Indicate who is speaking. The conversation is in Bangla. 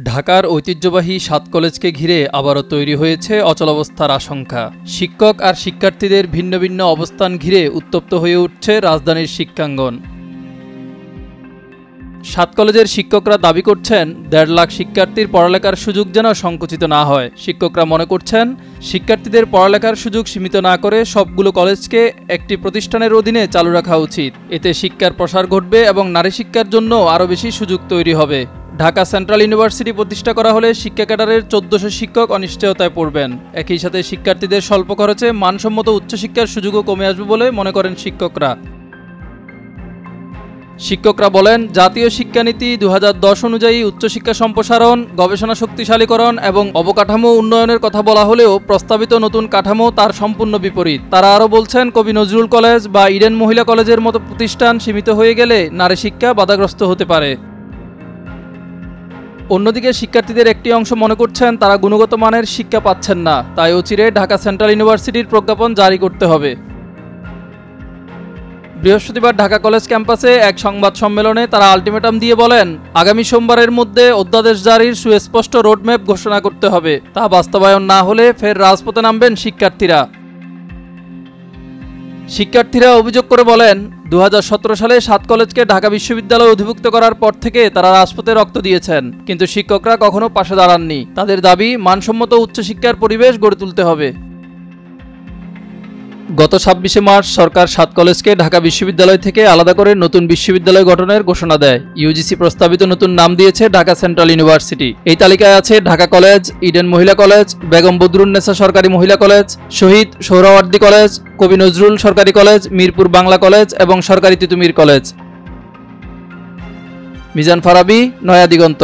Speaker 1: ঢাকার ঐতিহ্যবাহী ৭ কলেজকে ঘিরে আবারও তৈরি হয়েছে অচলাবস্থার আশঙ্কা। শিক্ষক আর শিক্ষার্থীদের ভিন্ন ভিন্ন অবস্থান ঘিরে উত্তপ্ত হয়ে উঠছে রাজধানীর শিক্ষাঙ্গন। ৭ কলেজের শিক্ষকরা দাবি করছেন ১.৫ লাখ শিক্ষার্থীর পড়ালেখার সুযোগ যেন সংকুচিত না হয়। শিক্ষকরা মনে করছেন শিক্ষার্থীদের পড়ালেখার সুযোগ সীমিত না করে সবগুলো কলেজকে একটি প্রতিষ্ঠানের অধীনে চালু রাখা উচিত। এতে শিক্ষার প্রসার ঘটবে এবং নারী শিক্ষার জন্য আরও বেশি সুযোগ তৈরি হবে। ঢাকা সেন্ট্রাল ইউনিভার্সিটি প্রতিষ্ঠা করা হলে শিক্ষা ক্যাডারের ১৪০০ শিক্ষক অনিশ্চয়তায় পড়বেন। একই সাথে শিক্ষার্থীদের স্বল্প খরচে মানসম্মত উচ্চশিক্ষার সুযোগও কমে আসবে বলে মনে করেন শিক্ষকরা। শিক্ষকরা বলেন, জাতীয় শিক্ষানীতি ২০১০ অনুযায়ী উচ্চশিক্ষা সম্প্রসারণ, গবেষণা শক্তিশালীকরণ এবং অবকাঠামো উন্নয়নের কথা বলা হলেও প্রস্তাবিত নতুন কাঠামো তার সম্পূর্ণ বিপরীত। তারা আরও বলছেন, কবি নজরুল কলেজ বা ইডেন মহিলা কলেজের মতো প্রতিষ্ঠান সীমিত হয়ে গেলে নারী শিক্ষা বাধাগ্রস্ত হতে পারে। অন্যদিকে শিক্ষার্থীদের একটি অংশ মনে করছেন তারা গুণগত মানের শিক্ষা পাচ্ছেন না, তাই অচিরে ঢাকা সেন্ট্রাল ইউনিভার্সিটির প্রজ্ঞাপন জারি করতে হবে। বৃহস্পতিবার ঢাকা কলেজ ক্যাম্পাসে এক সংবাদ সম্মেলনে তারা আলটিমেটাম দিয়ে বলেন, আগামী সোমবারের মধ্যে অধ্যাদেশ জারির সুস্পষ্ট রোডম্যাপ ঘোষণা করতে হবে। তা বাস্তবায়ন না হলে ফের রাজপথে নামবেন শিক্ষার্থীরা। শিক্ষার্থীরা অভিযোগ করে বলেন, ২০১৭ সালে ৭ কলেজকে ঢাকা বিশ্ববিদ্যালয়ে অধিভুক্ত করার পর থেকে তারা রাজপথে রক্ত দিয়েছেন, কিন্তু শিক্ষকরা কখনো পাশে দাঁড়াননি। তাদের দাবি, মানসম্মত উচ্চশিক্ষার পরিবেশ গড়ে তুলতে হবে। গত ২৬শে মার্চ সরকার ৭ কলেজকে ঢাকা বিশ্ববিদ্যালয় থেকে আলাদা করে নতুন বিশ্ববিদ্যালয় গঠনের ঘোষণা দেয়। ইউজিসি প্রস্তাবিত নতুন নাম দিয়েছে ঢাকা সেন্ট্রাল ইউনিভার্সিটি। এই তালিকায় আছে ঢাকা কলেজ, ইডেন মহিলা কলেজ, বেগম বদরুন্নেসা সরকারি মহিলা কলেজ, শহীদ সোহরাওয়ার্দী কলেজ, কবি নজরুল সরকারি কলেজ, মিরপুর বাংলা কলেজ এবং সরকারি তিতুমির কলেজ। মিজান ফারাবি, নয়া দিগন্ত।